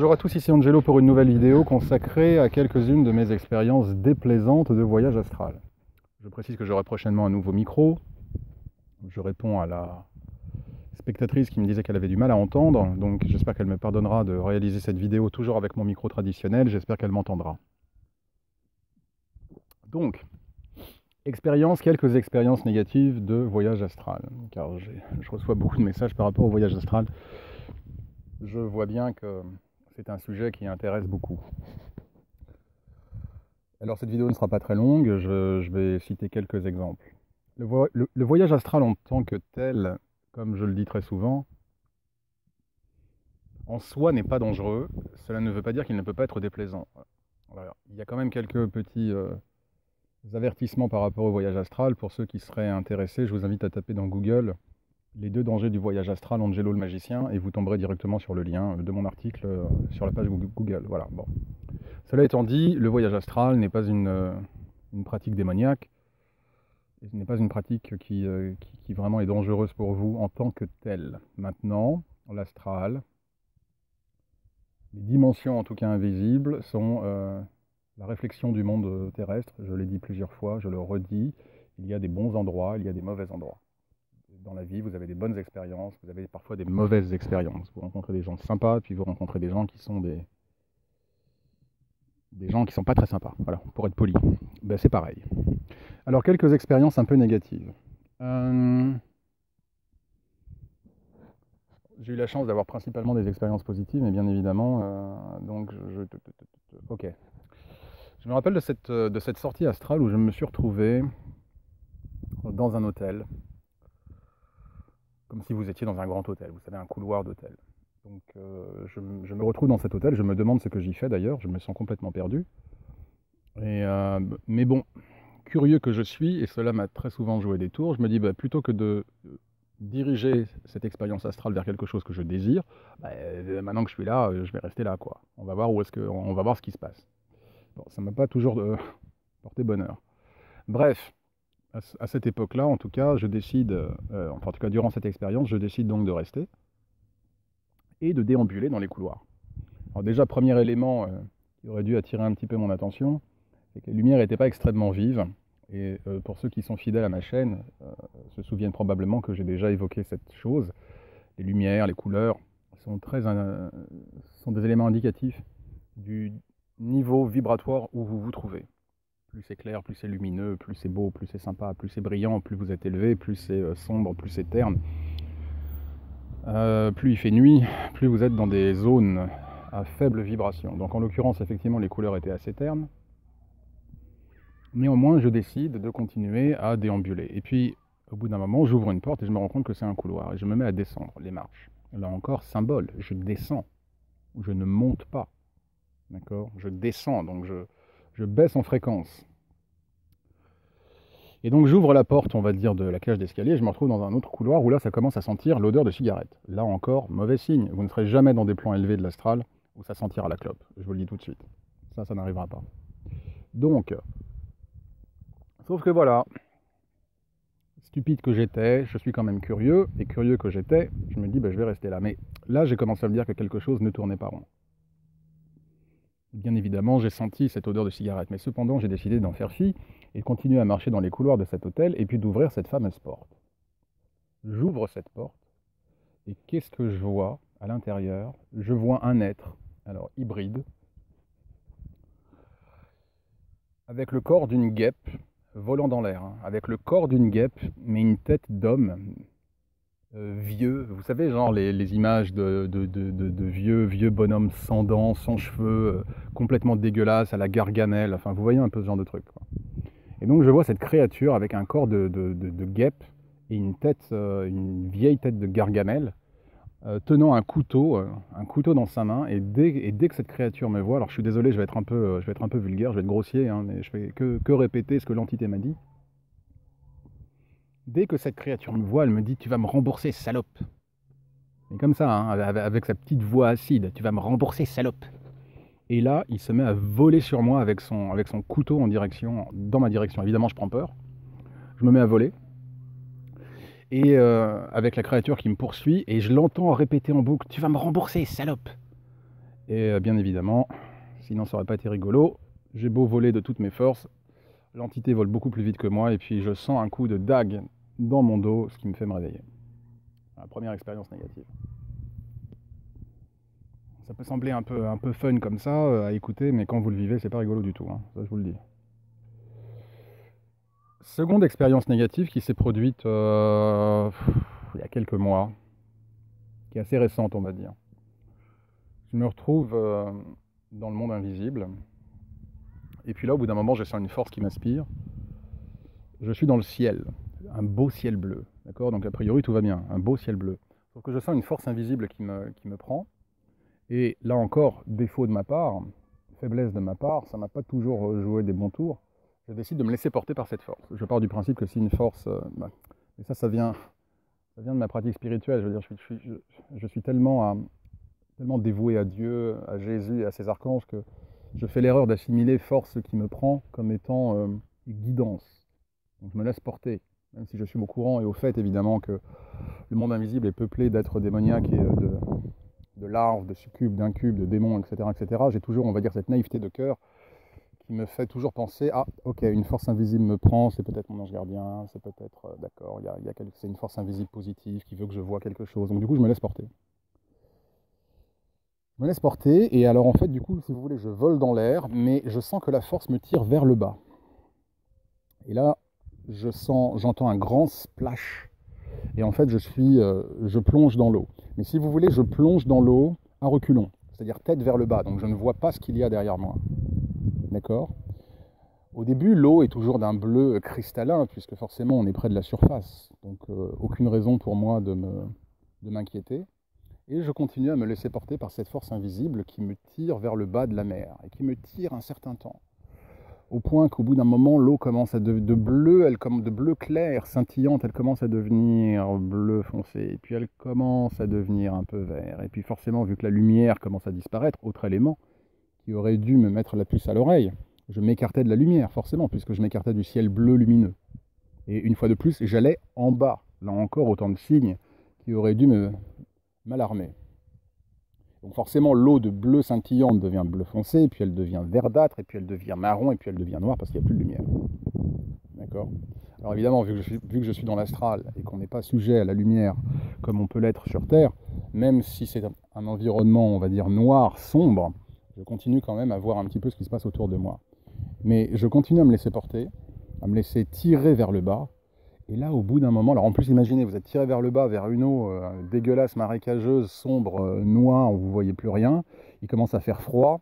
Bonjour à tous, ici Angelo pour une nouvelle vidéo consacrée à quelques-unes de mes expériences déplaisantes de voyage astral. Je précise que j'aurai prochainement un nouveau micro. Je réponds à la spectatrice qui me disait qu'elle avait du mal à entendre, donc j'espère qu'elle me pardonnera de réaliser cette vidéo toujours avec mon micro traditionnel, j'espère qu'elle m'entendra. Donc, quelques expériences négatives de voyage astral, car je reçois beaucoup de messages par rapport au voyage astral. Je vois bien que c'est un sujet qui intéresse beaucoup. Alors cette vidéo ne sera pas très longue, je vais citer quelques exemples. Le voyage astral en tant que tel, comme je le dis très souvent, en soi n'est pas dangereux, cela ne veut pas dire qu'il ne peut pas être déplaisant. Voilà. Il y a quand même quelques petits avertissements par rapport au voyage astral. Pour ceux qui seraient intéressés, je vous invite à taper dans Google les 2 dangers du voyage astral, Angelo le magicien, et vous tomberez directement sur le lien de mon article sur la page Google. Voilà, bon. Cela étant dit, le voyage astral n'est pas une pratique démoniaque, ce n'est pas une pratique qui vraiment est dangereuse pour vous en tant que telle. Maintenant, l'astral, les dimensions en tout cas invisibles, sont la réflexion du monde terrestre. Je l'ai dit plusieurs fois, je le redis, il y a des bons endroits, il y a des mauvais endroits. Dans la vie, vous avez des bonnes expériences, vous avez parfois des mauvaises expériences. Vous rencontrez des gens sympas, puis vous rencontrez des gens qui sont des gens qui sont pas très sympas, voilà, pour être poli. Ben, c'est pareil. Alors, quelques expériences un peu négatives. J'ai eu la chance d'avoir principalement des expériences positives, mais bien évidemment, donc ok. Je me rappelle de cette sortie astrale où je me suis retrouvé dans un hôtel, comme si vous étiez dans un grand hôtel, vous savez, un couloir d'hôtel. Donc je me retrouve dans cet hôtel, je me demande ce que j'y fais d'ailleurs, je me sens complètement perdu. Mais bon, curieux que je suis, et cela m'a très souvent joué des tours, je me dis plutôt que de diriger cette expérience astrale vers quelque chose que je désire, maintenant que je suis là, je vais rester là, quoi. On va voir on va voir ce qui se passe. Bon, ça m'a pas toujours porté bonheur. Bref, à cette époque-là, en tout cas, je décide, enfin en tout cas durant cette expérience, je décide donc de rester et de déambuler dans les couloirs. Alors déjà, premier élément qui aurait dû attirer un petit peu mon attention, c'est que les lumières n'étaient pas extrêmement vives. Et pour ceux qui sont fidèles à ma chaîne, se souviennent probablement que j'ai déjà évoqué cette chose. Les lumières, les couleurs sont des éléments indicatifs du niveau vibratoire où vous vous trouvez. Plus c'est clair, plus c'est lumineux, plus c'est beau, plus c'est sympa, plus c'est brillant, plus vous êtes élevé, plus c'est sombre, plus c'est terne. Plus il fait nuit, plus vous êtes dans des zones à faible vibration. Donc en l'occurrence, effectivement, les couleurs étaient assez ternes. Néanmoins, je décide de continuer à déambuler. Et puis, au bout d'un moment, j'ouvre une porte et je me rends compte que c'est un couloir. Et je me mets à descendre les marches. Là encore, symbole, je descends. Je ne monte pas. D'accord? Je descends, donc je baisse en fréquence. Et donc j'ouvre la porte, on va dire, de la cage d'escalier, je me retrouve dans un autre couloir où là, ça commence à sentir l'odeur de cigarette. Là encore, mauvais signe. Vous ne serez jamais dans des plans élevés de l'astral où ça sentira la clope. Je vous le dis tout de suite. Ça n'arrivera pas. Donc, sauf que voilà, stupide que j'étais, je suis quand même curieux, et curieux que j'étais, je me dis, je vais rester là. Mais là, j'ai commencé à me dire que quelque chose ne tournait pas rond. Bien évidemment, j'ai senti cette odeur de cigarette, mais cependant, j'ai décidé d'en faire fi et de continuer à marcher dans les couloirs de cet hôtel et puis d'ouvrir cette fameuse porte. J'ouvre cette porte et qu'est-ce que je vois à l'intérieur? Je vois un être, alors hybride, avec le corps d'une guêpe, volant dans l'air, hein, avec le corps d'une guêpe, mais une tête d'homme, vieux. Vous savez, genre les images de vieux bonhommes sans dents, sans cheveux, complètement dégueulasses, à la Gargamel. Enfin, vous voyez un peu ce genre de truc, quoi. Et donc je vois cette créature avec un corps de guêpe et une vieille tête de Gargamel, tenant un couteau dans sa main. Et dès que cette créature me voit, alors je suis désolé, je vais être un peu vulgaire, je vais être grossier, hein, mais je fais que répéter ce que l'entité m'a dit. Dès que cette créature me voit, elle me dit « Tu vas me rembourser, salope !» Et comme ça, hein, avec sa petite voix acide, « Tu vas me rembourser, salope !» Et là, il se met à voler sur moi avec son couteau dans ma direction. Évidemment, je prends peur. Je me mets à voler. Et avec la créature qui me poursuit, et je l'entends répéter en boucle « Tu vas me rembourser, salope !» Et bien évidemment, sinon ça aurait pas été rigolo, j'ai beau voler de toutes mes forces, l'entité vole beaucoup plus vite que moi et puis je sens un coup de dague dans mon dos, ce qui me fait me réveiller. La première expérience négative. Ça peut sembler un peu fun comme ça à écouter, mais quand vous le vivez, c'est pas rigolo du tout, hein. Ça je vous le dis. Seconde expérience négative qui s'est produite il y a quelques mois, qui est assez récente on va dire. Je me retrouve dans le monde invisible, et puis là au bout d'un moment je sens une force qui m'aspire. Je suis dans le ciel, un beau ciel bleu, d'accord? Donc a priori tout va bien, un beau ciel bleu. Sauf que je sens une force invisible qui me prend, et là encore, défaut de ma part, faiblesse de ma part, ça m'a pas toujours joué des bons tours. Je décide de me laisser porter par cette force. Je pars du principe que si une force... et ça vient de ma pratique spirituelle. Je veux dire, je suis tellement dévoué à Dieu, à Jésus et à ses archanges que je fais l'erreur d'assimiler force qui me prend comme étant guidance. Donc je me laisse porter, même si je suis au courant et au fait évidemment que le monde invisible est peuplé d'êtres démoniaques et de larves, de succubes, d'incubes, de démons, etc., etc. J'ai toujours, on va dire, cette naïveté de cœur qui me fait toujours penser, ah, ok, une force invisible me prend, c'est peut-être mon ange gardien, c'est peut-être, d'accord, c'est une force invisible positive qui veut que je vois quelque chose. Donc du coup, je me laisse porter. Je me laisse porter, et alors en fait, du coup, si vous voulez, je vole dans l'air, mais je sens que la force me tire vers le bas. Et là, j'entends un grand splash. Et en fait, je plonge dans l'eau. Mais si vous voulez, je plonge dans l'eau à reculons, c'est-à-dire tête vers le bas. Donc je ne vois pas ce qu'il y a derrière moi. D'accord? Au début, l'eau est toujours d'un bleu cristallin, puisque forcément on est près de la surface. Donc aucune raison pour moi de m'inquiéter. Et je continue à me laisser porter par cette force invisible qui me tire vers le bas de la mer, et qui me tire un certain temps. Au point qu'au bout d'un moment, l'eau commence de bleu clair, scintillante, elle commence à devenir bleu foncé, et puis elle commence à devenir un peu vert. Et puis forcément, vu que la lumière commence à disparaître, autre élément qui aurait dû me mettre la puce à l'oreille, je m'écartais de la lumière, forcément, puisque je m'écartais du ciel bleu lumineux. Et une fois de plus, j'allais en bas. Là encore, autant de signes qui auraient dû m'alarmer. Donc forcément, l'eau de bleu scintillante devient bleu foncé, puis elle devient verdâtre, et puis elle devient marron, et puis elle devient noire parce qu'il n'y a plus de lumière. D'accord? Alors évidemment, vu que je suis dans l'astral et qu'on n'est pas sujet à la lumière comme on peut l'être sur Terre, même si c'est un environnement, on va dire, noir, sombre, je continue quand même à voir un petit peu ce qui se passe autour de moi. Mais je continue à me laisser porter, à me laisser tirer vers le bas. Et là, au bout d'un moment, alors en plus, imaginez, vous êtes tiré vers le bas, vers une eau dégueulasse, marécageuse, sombre, noire, où vous ne voyez plus rien. Il commence à faire froid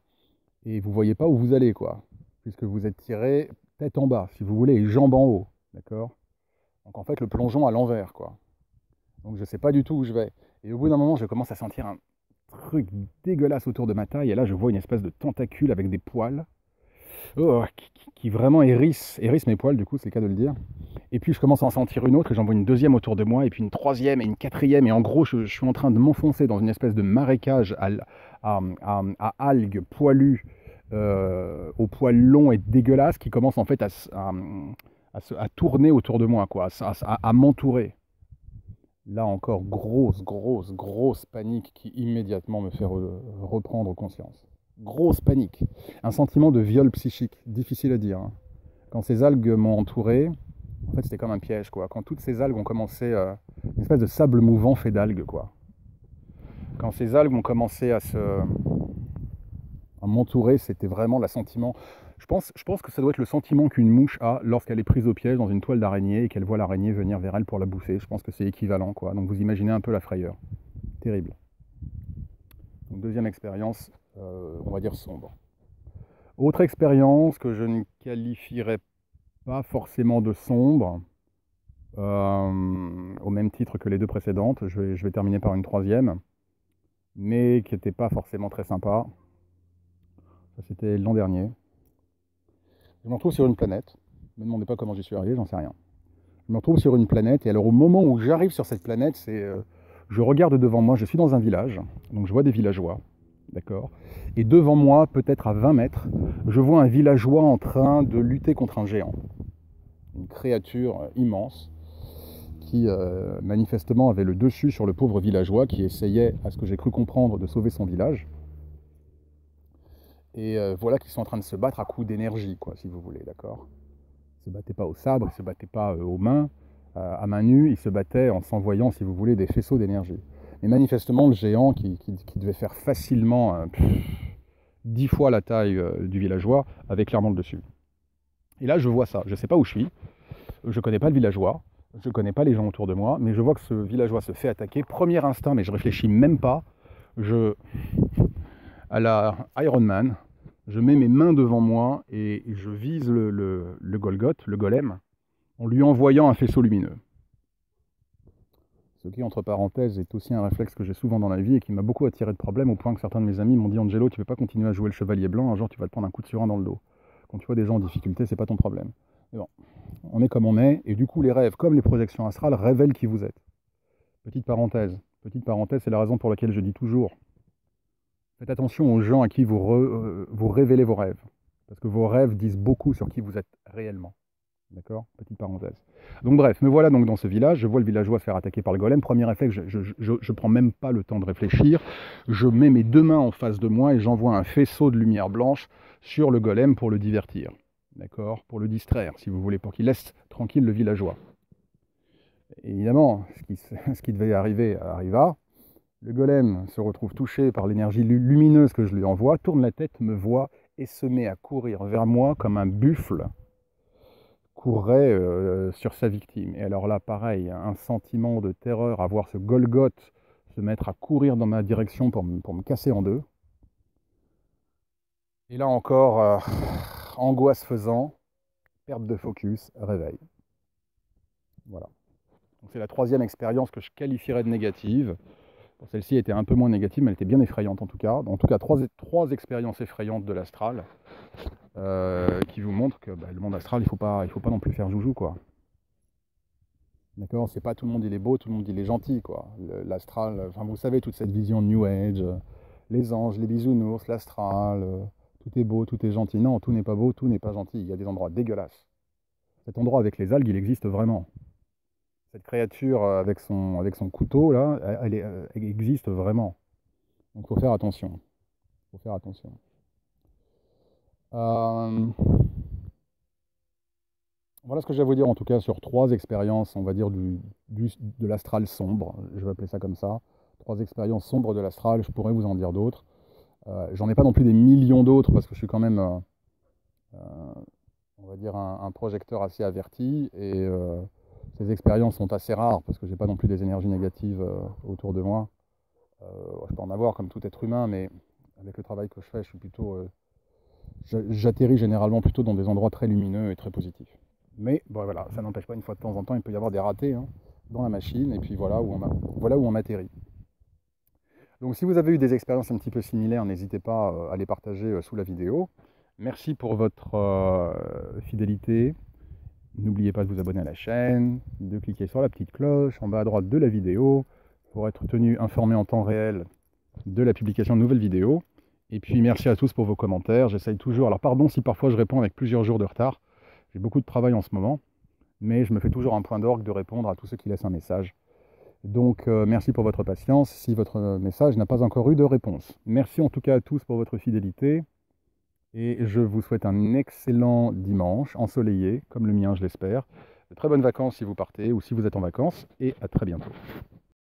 et vous ne voyez pas où vous allez, quoi. Puisque vous êtes tiré tête en bas, si vous voulez, et jambes en haut. D'accord? Donc en fait, le plongeon à l'envers, quoi. Donc je ne sais pas du tout où je vais. Et au bout d'un moment, je commence à sentir un truc dégueulasse autour de ma taille. Et là, je vois une espèce de tentacule avec des poils. Qui vraiment hérisse mes poils, du coup, c'est le cas de le dire. Et puis je commence à en sentir une autre, et j'en vois une deuxième autour de moi, et puis une troisième, et une quatrième, et en gros, je suis en train de m'enfoncer dans une espèce de marécage à algues poilues, aux poils longs et dégueulasses, qui commence en fait à tourner autour de moi, quoi, à m'entourer. Là encore, grosse panique qui immédiatement me fait reprendre conscience. Grosse panique. Un sentiment de viol psychique, difficile à dire. Hein. Quand ces algues m'ont entouré, en fait c'était comme un piège, quoi. Quand toutes ces algues ont commencé, une espèce de sable mouvant fait d'algues, quoi. Quand ces algues ont commencé à m'entourer, c'était vraiment le sentiment. Je pense que ça doit être le sentiment qu'une mouche a lorsqu'elle est prise au piège dans une toile d'araignée et qu'elle voit l'araignée venir vers elle pour la bouffer. Je pense que c'est équivalent, quoi. Donc vous imaginez un peu la frayeur. Terrible. Donc, deuxième expérience, on va dire sombre. Autre expérience que je ne qualifierais pas forcément de sombre, au même titre que les deux précédentes. Je vais terminer par une troisième, mais qui n'était pas forcément très sympa. Ça, c'était l'an dernier. Je me retrouve sur une planète. Ne me demandez pas comment j'y suis arrivé, j'en sais rien. Je me retrouve sur une planète, et alors au moment où j'arrive sur cette planète, je regarde devant moi, je suis dans un village, donc je vois des villageois, d'accord? Et devant moi, peut-être à 20 mètres, je vois un villageois en train de lutter contre un géant. Une créature immense qui manifestement avait le dessus sur le pauvre villageois qui essayait, à ce que j'ai cru comprendre, de sauver son village. Et voilà qu'ils sont en train de se battre à coups d'énergie, quoi, si vous voulez, d'accord? Ils se battaient pas au sabre, ils se battaient pas aux mains, à main nue, ils se battaient en s'envoyant, si vous voulez, des faisceaux d'énergie. Mais manifestement, le géant, qui devait faire facilement 10 fois la taille du villageois, avait clairement le dessus. Et là, je vois ça. Je ne sais pas où je suis, je ne connais pas le villageois, je ne connais pas les gens autour de moi, mais je vois que ce villageois se fait attaquer. Premier instinct, mais je réfléchis même pas, à la Iron Man, je mets mes mains devant moi et je vise le Golgoth, le golem, en lui envoyant un faisceau lumineux. Ce qui, entre parenthèses, est aussi un réflexe que j'ai souvent dans la vie et qui m'a beaucoup attiré de problèmes, au point que certains de mes amis m'ont dit: Angelo, tu ne peux pas continuer à jouer le chevalier blanc, un jour tu vas te prendre un coup de surin dans le dos. Quand tu vois des gens en difficulté, c'est pas ton problème. Mais bon, on est comme on est, et du coup les rêves, comme les projections astrales, révèlent qui vous êtes. Petite parenthèse, c'est la raison pour laquelle je dis toujours: faites attention aux gens à qui vous révélez vos rêves. Parce que vos rêves disent beaucoup sur qui vous êtes réellement. D'accord? Petite parenthèse. Donc bref, me voilà donc dans ce village, je vois le villageois se faire attaquer par le golem. Premier réflexe, je prends même pas le temps de réfléchir. Je mets mes deux mains en face de moi et j'envoie un faisceau de lumière blanche sur le golem pour le divertir. D'accord? Pour le distraire, si vous voulez, pour qu'il laisse tranquille le villageois. Évidemment, ce qui devait arriver arriva. Le golem se retrouve touché par l'énergie lumineuse que je lui envoie, tourne la tête, me voit et se met à courir vers moi comme un buffle courrait sur sa victime. Et alors là, pareil, un sentiment de terreur à voir ce Golgoth se mettre à courir dans ma direction pour me casser en deux. Et là encore, angoisse faisant, perte de focus, réveil. Voilà. C'est la troisième expérience que je qualifierais de négative. Celle-ci était un peu moins négative, mais elle était bien effrayante en tout cas. En tout cas, trois expériences effrayantes de l'astral qui vous montrent que le monde astral, il faut pas non plus faire joujou, quoi. D'accord? C'est pas tout le monde il est beau, tout le monde il est gentil, quoi. L'astral, enfin vous savez, toute cette vision New Age, les anges, les bisounours, l'astral, tout est beau, tout est gentil. Non, tout n'est pas beau, tout n'est pas gentil. Il y a des endroits dégueulasses. Cet endroit avec les algues, il existe vraiment. Cette créature avec son couteau, là, elle existe vraiment. Donc il faut faire attention. Faut faire attention. Voilà ce que j'ai à vous dire en tout cas sur trois expériences, on va dire, de l'astral sombre, je vais appeler ça comme ça. Trois expériences sombres de l'astral, je pourrais vous en dire d'autres. J'en ai pas non plus des millions d'autres parce que je suis quand même, on va dire, un projecteur assez averti et ces expériences sont assez rares parce que j'ai pas non plus des énergies négatives autour de moi. Je peux en avoir comme tout être humain, mais avec le travail que je fais, je suis plutôt, j'atterris généralement plutôt dans des endroits très lumineux et très positifs. Mais bon, voilà, ça n'empêche pas, une fois de temps en temps, il peut y avoir des ratés dans la machine, et puis voilà où on atterrit. Donc si vous avez eu des expériences un petit peu similaires, n'hésitez pas à les partager sous la vidéo. Merci pour votre fidélité. N'oubliez pas de vous abonner à la chaîne, de cliquer sur la petite cloche en bas à droite de la vidéo pour être tenu informé en temps réel de la publication de nouvelles vidéos. Et puis merci à tous pour vos commentaires. J'essaye toujours, alors pardon si parfois je réponds avec plusieurs jours de retard. J'ai beaucoup de travail en ce moment, mais je me fais toujours un point d'orgue de répondre à tous ceux qui laissent un message. Donc merci pour votre patience si votre message n'a pas encore eu de réponse. Merci en tout cas à tous pour votre fidélité et je vous souhaite un excellent dimanche ensoleillé, comme le mien je l'espère. De très bonnes vacances si vous partez ou si vous êtes en vacances et à très bientôt.